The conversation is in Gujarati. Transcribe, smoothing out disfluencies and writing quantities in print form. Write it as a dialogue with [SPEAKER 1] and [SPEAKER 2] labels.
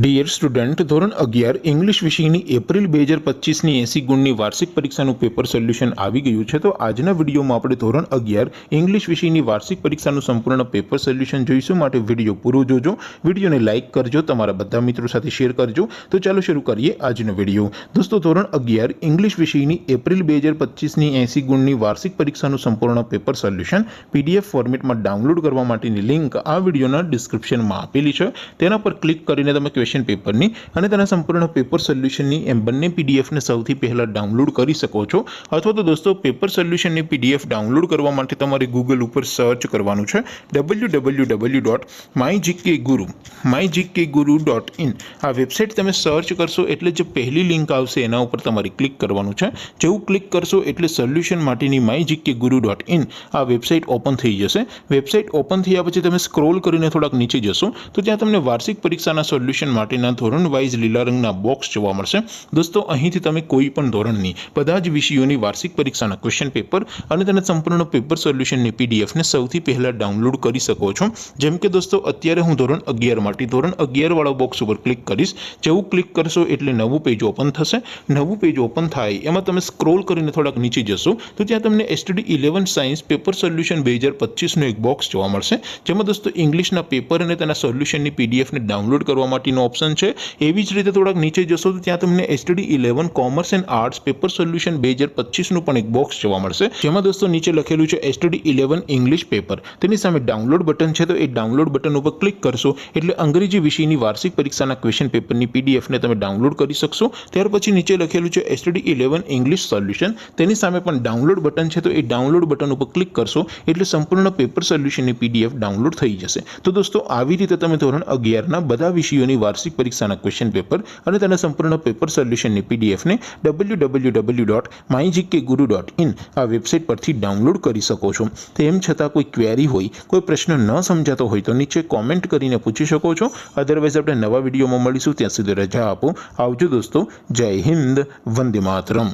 [SPEAKER 1] ડિયર સ્ટુડન્ટ, ધોરણ 11 ઇંગ્લિશ વિષયની એપ્રિલ 2025ની 80 ગુણની વાર્ષિક પરીક્ષાનું પેપર સોલ્યુશન આવી ગયું છે। તો આજના વિડીયોમાં આપણે ધોરણ 11 ઇંગ્લિશ વિષયની વાર્ષિક પરીક્ષાનું સંપૂર્ણ પેપર સોલ્યુશન જોઈશું। માટે વિડીયો પૂરો જોજો, વિડીયોને લાઇક કરજો, તમારા બધા મિત્રો સાથે શેર કરજો। તો ચાલો શરૂ કરીએ આજનો વિડીયો। દોસ્તો, ધોરણ 11 ઇંગ્લિશ વિષયની એપ્રિલ 2025ની 80 ગુણની વાર્ષિક પરીક્ષાનું સંપૂર્ણ પેપર સોલ્યુશન PDF ફોર્મેટમાં ડાઉનલોડ કરવા માટેની લિંક આ વિડીયોના ડિસ્ક્રિપ્શનમાં આપેલી છે। તેના પર ક્લિક કરીને તમે ક્વેશ્ચન પેપરની અને તેના સંપૂર્ણ પેપર સોલ્યુશનની એમ બંને પીડીએફને સૌથી પહેલા ડાઉનલોડ કરી શકો છો। અથવા તો દોસ્તો, પેપર સોલ્યુશનની પીડીએફ ડાઉનલોડ કરવા માટે તમારે ગૂગલ ઉપર સર્ચ કરવાનું છે www.mygkguru.in। આ વેબસાઇટ તમે સર્ચ કરશો એટલે જે પહેલી લિંક આવશે એના ઉપર તમારે ક્લિક કરવાનું છે। જેવું ક્લિક કરશો એટલે સોલ્યુશન માટેની mygkguru.in આ વેબસાઇટ ઓપન થઈ જશે। વેબસાઇટ ઓપન થયા પછી તમે સ્ક્રોલ કરીને થોડાક નીચે જશો તો ત્યાં તમને વાર્ષિક પરીક્ષાના સોલ્યુશન માટેના ધોરણ વાઇઝ લીલા રંગના બોક્સ જોવા મળશે। દોસ્તો, અહીંથી તમે કોઈ પણ ધોરણની બધા જ વિષયોની વાર્ષિક પરીક્ષાના ક્વેશ્ચન પેપર અને તેના સંપૂર્ણ પેપર સોલ્યુશનની પીડીએફને સૌથી પહેલા ડાઉનલોડ કરી શકો છો। જેમ કે દોસ્તો, અત્યારે હું ધોરણ 11 માટે ધોરણ 11 વાળા બોક્સ ઉપર ક્લિક કરીશ। જેવું ક્લિક કરશો એટલે નવું પેજ ઓપન થશે। નવું પેજ ઓપન થાય એમાં તમે સ્ક્રોલ કરીને થોડાક નીચે જશો તો ત્યાં તમને STD 11 સાયન્સ પેપર સોલ્યુશન 2025નું એક બોક્સ જોવા મળશે। જેમાં દોસ્તો ઇંગ્લિશના પેપર અને તેના સોલ્યુશનની પીડીએફને ડાઉનલોડ કરવા માટેનો ઓપ્શન છે। એવી જ રીતે થોડાક નીચે જશો તો ત્યાં તમને STD 11 commerce and arts paper solution 2025નું પણ એક બોક્સ જોવા મળશે। જેમાં દોસ્તો નીચે લખેલું છે STD 11 ઇંગ્લિશ પેપર, તેની સામે ડાઉનલોડ બટન છે। તો એ ડાઉનલોડ બટન ઉપર ક્લિક કરશો એટલે અંગ્રેજી વિષયની વાર્ષિક પરીક્ષાના ક્વેશ્ચન પેપરની પીડીએફને તમે ડાઉનલોડ કરી શકશો। ત્યાર પછી નીચે લખેલું છે STD 11 ઇંગ્લિશ સોલ્યુશન, તેની સામે પણ ડાઉનલોડ બટન છે। તો એ ડાઉનલોડ બટન ઉપર ક્લિક કરશો એટલે સંપૂર્ણ પેપર સોલ્યુશનની પીડીએફ ડાઉનલોડ થઈ જશે। તો દોસ્તો, આવી રીતે તમે ધોરણ 11ના બધા વિષયોની વાર્ષિક પરીક્ષાના ક્વેશ્ચન પેપર અને તેના સંપૂર્ણ પેપર સોલ્યુશનની પીડીએફને www.mygkguru.in આ વેબસાઇટ પરથી ડાઉનલોડ કરી શકો છો। તેમ છતાં કોઈ ક્વેરી હોય, કોઈ પ્રશ્ન ન સમજાતો હોય તો નીચે કોમેન્ટ કરીને પૂછી શકો છો। અધરવાઇઝ આપણે નવા વિડીયોમાં મળીશું, ત્યાં સુધી રજા આપો। આવજો દોસ્તો, જય હિન્દ, વંદે માતરમ।